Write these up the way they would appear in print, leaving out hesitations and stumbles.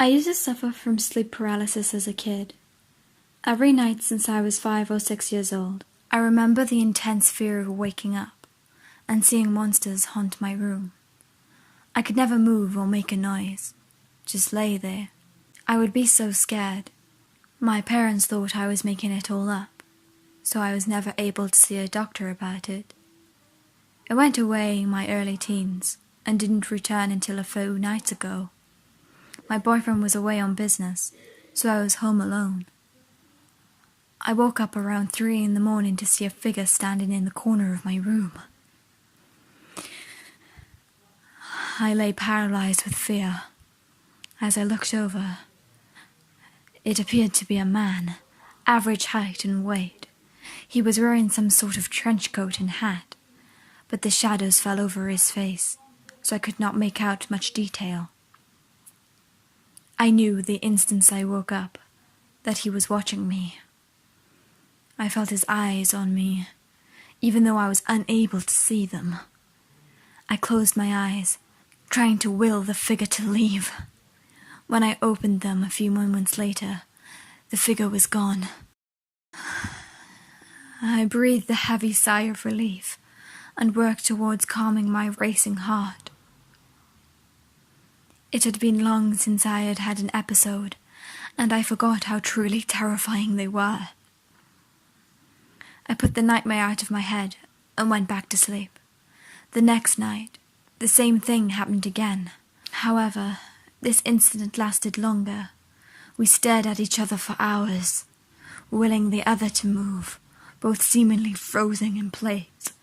I used to suffer from sleep paralysis as a kid. Every night since I was 5 or 6 years old, I remember the intense fear of waking up and seeing monsters haunt my room. I could never move or make a noise, just lay there. I would be so scared. My parents thought I was making it all up, so I was never able to see a doctor about it. It went away in my early teens and didn't return until a few nights ago. My boyfriend was away on business, so I was home alone. I woke up around 3 in the morning to see a figure standing in the corner of my room. I lay paralyzed with fear. As I looked over, it appeared to be a man, average height and weight. He was wearing some sort of trench coat and hat, but the shadows fell over his face, so I could not make out much detail. I knew the instant I woke up that he was watching me. I felt his eyes on me, even though I was unable to see them. I closed my eyes, trying to will the figure to leave. When I opened them a few moments later, the figure was gone. I breathed a heavy sigh of relief and worked towards calming my racing heart. It had been long since I had had an episode, and I forgot how truly terrifying they were. I put the nightmare out of my head and went back to sleep. The next night, the same thing happened again. However, this incident lasted longer. We stared at each other for hours, willing the other to move, both seemingly frozen in place.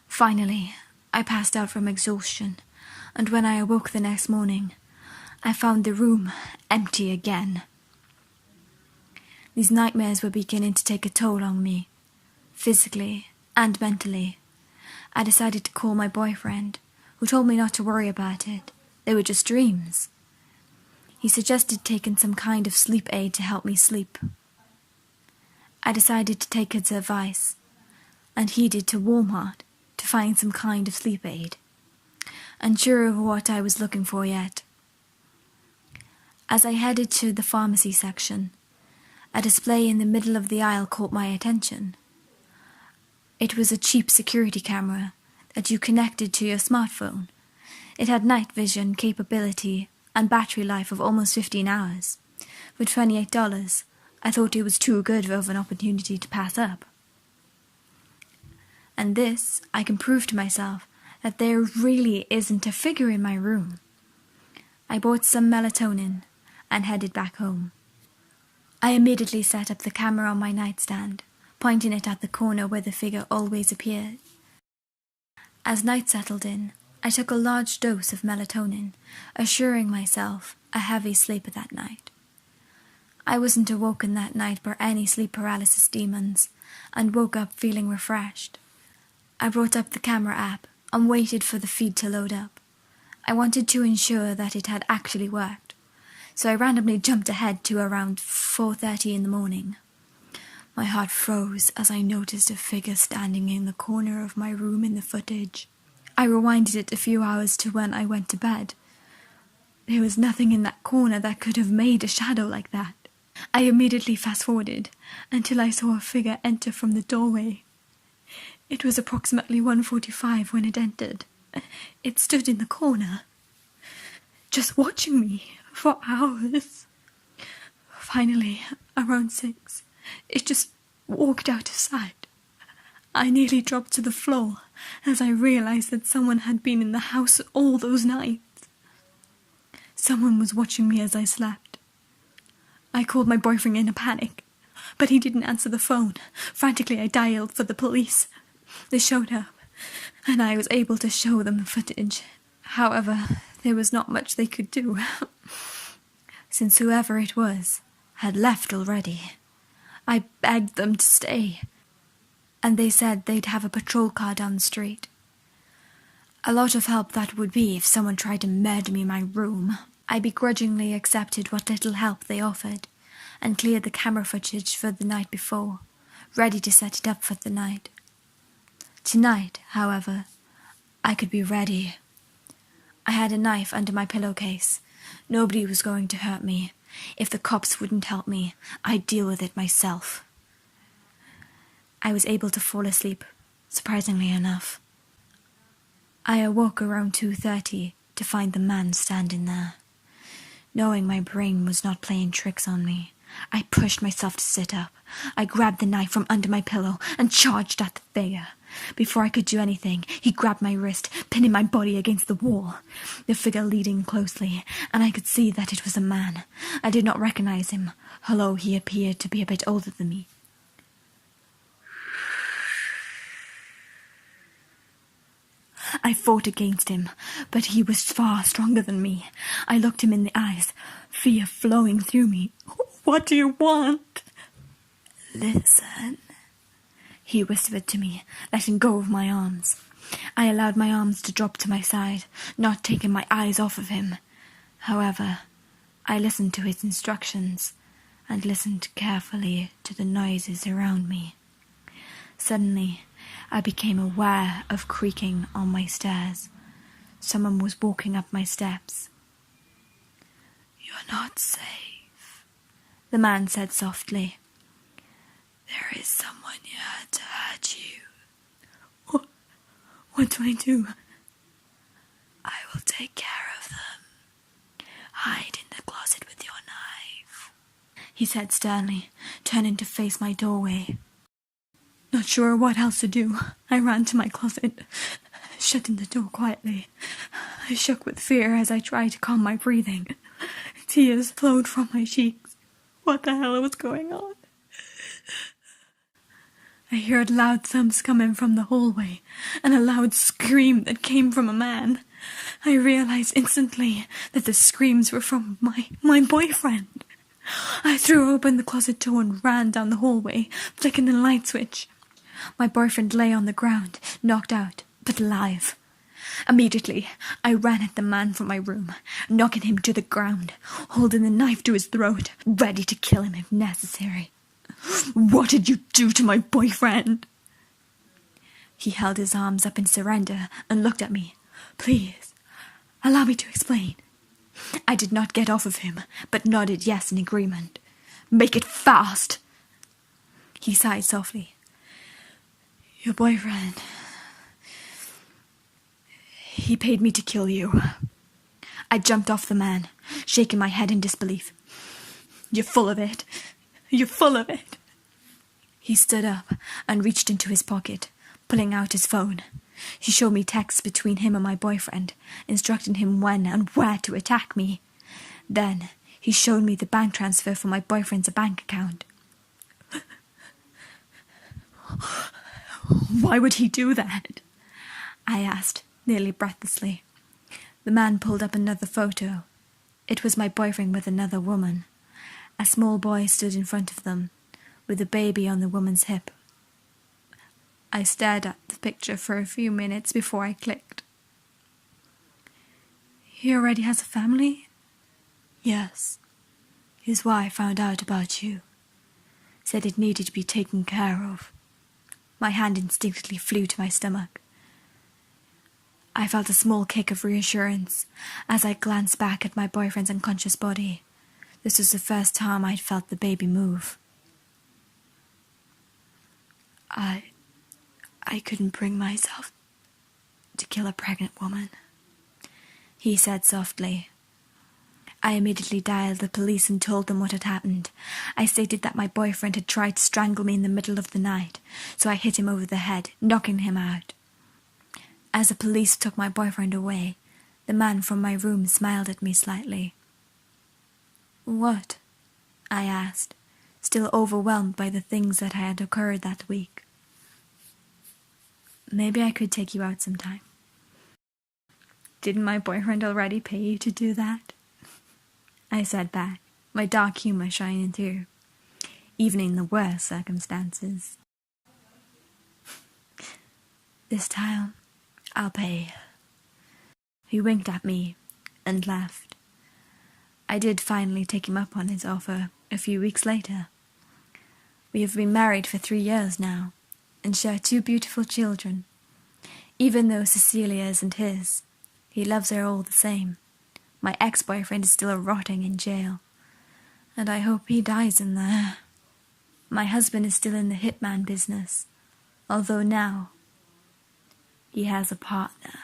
Finally, I passed out from exhaustion, and when I awoke the next morning, I found the room empty again. These nightmares were beginning to take a toll on me, physically and mentally. I decided to call my boyfriend, who told me not to worry about it. They were just dreams. He suggested taking some kind of sleep aid to help me sleep. I decided to take his advice and headed to Walmart to find some kind of sleep aid, unsure of what I was looking for yet. As I headed to the pharmacy section, a display in the middle of the aisle caught my attention. It was a cheap security camera that you connected to your smartphone. It had night vision capability and battery life of almost 15 hours. For $28, I thought it was too good of an opportunity to pass up. And this, I can prove to myself that there really isn't a figure in my room. I bought some melatonin and headed back home. I immediately set up the camera on my nightstand, pointing it at the corner where the figure always appeared. As night settled in, I took a large dose of melatonin, assuring myself a heavy sleeper that night. I wasn't awoken that night by any sleep paralysis demons, and woke up feeling refreshed. I brought up the camera app and waited for the feed to load up. I wanted to ensure that it had actually worked, so I randomly jumped ahead to around 4:30 in the morning. My heart froze as I noticed a figure standing in the corner of my room in the footage. I rewinded it a few hours to when I went to bed. There was nothing in that corner that could have made a shadow like that. I immediately fast-forwarded until I saw a figure enter from the doorway. It was approximately 1:45 when it entered. It stood in the corner, just watching me for hours. Finally, around 6, it just walked out of sight. I nearly dropped to the floor as I realized that someone had been in the house all those nights. Someone was watching me as I slept. I called my boyfriend in a panic, but he didn't answer the phone. Frantically, I dialed for the police. They showed up, and I was able to show them the footage. However, there was not much they could do, since whoever it was had left already. I begged them to stay, and they said they'd have a patrol car down the street. A lot of help that would be if someone tried to murder me in my room. I begrudgingly accepted what little help they offered, and cleared the camera footage for the night before, ready to set it up for the night. Tonight, however, I could be ready. I had a knife under my pillowcase, Nobody was going to hurt me. If the cops wouldn't help me, I'd deal with it myself. I was able to fall asleep, surprisingly enough. I awoke around 2:30 to find the man standing there. Knowing my brain was not playing tricks on me, I pushed myself to sit up. I grabbed the knife from under my pillow and charged at the figure. Before I could do anything, he grabbed my wrist, pinning my body against the wall. The figure leading closely, and I could see that it was a man. I did not recognize him, although he appeared to be a bit older than me. I fought against him, but he was far stronger than me. I looked him in the eyes, fear flowing through me. "What do you want?" "Listen," he whispered to me, letting go of my arms. I allowed my arms to drop to my side, not taking my eyes off of him. However, I listened to his instructions and listened carefully to the noises around me. Suddenly, I became aware of creaking on my stairs. Someone was walking up my steps. "You're not safe," the man said softly. "There is someone here to hurt you." What do I do?" "I will take care of them. Hide in the closet with your knife," he said sternly, turning to face my doorway. Not sure what else to do, I ran to my closet, shutting the door quietly. I shook with fear as I tried to calm my breathing. Tears flowed from my cheeks. What the hell was going on? I heard loud thumps coming from the hallway, and a loud scream that came from a man. I realized instantly that the screams were from my boyfriend. I threw open the closet door and ran down the hallway, flicking the light switch. My boyfriend lay on the ground, knocked out, but alive. Immediately, I ran at the man from my room, knocking him to the ground, holding the knife to his throat, ready to kill him if necessary. "What did you do to my boyfriend?" He held his arms up in surrender and looked at me. "Please, allow me to explain." I did not get off of him, but nodded yes in agreement. "Make it fast." He sighed softly. "Your boyfriend, he paid me to kill you." I jumped off the man, shaking my head in disbelief. "You're full of it. You're full of it." He stood up and reached into his pocket, pulling out his phone. He showed me texts between him and my boyfriend, instructing him when and where to attack me. Then he showed me the bank transfer from my boyfriend's bank account. "Why would he do that?" I asked, nearly breathlessly. The man pulled up another photo. It was my boyfriend with another woman. A small boy stood in front of them, with a baby on the woman's hip. I stared at the picture for a few minutes before I clicked. "He already has a family?" "Yes. His wife found out about you. Said it needed to be taken care of." My hand instinctively flew to my stomach. I felt a small kick of reassurance as I glanced back at my boyfriend's unconscious body. This was the first time I'd felt the baby move. I couldn't bring myself to kill a pregnant woman," he said softly. I immediately dialed the police and told them what had happened. I stated that my boyfriend had tried to strangle me in the middle of the night, so I hit him over the head, knocking him out. As the police took my boyfriend away, the man from my room smiled at me slightly. "What?" I asked, still overwhelmed by the things that had occurred that week. "Maybe I could take you out sometime." "Didn't my boyfriend already pay you to do that?" I said back, my dark humor shining through, even in the worst circumstances. "This time, I'll pay." He winked at me and laughed. I did finally take him up on his offer a few weeks later. We have been married for 3 years now, and share 2 beautiful children. Even though Cecilia isn't his, he loves her all the same, My ex-boyfriend is still rotting in jail, and I hope he dies in there. My husband is still in the hitman business, although now he has a partner.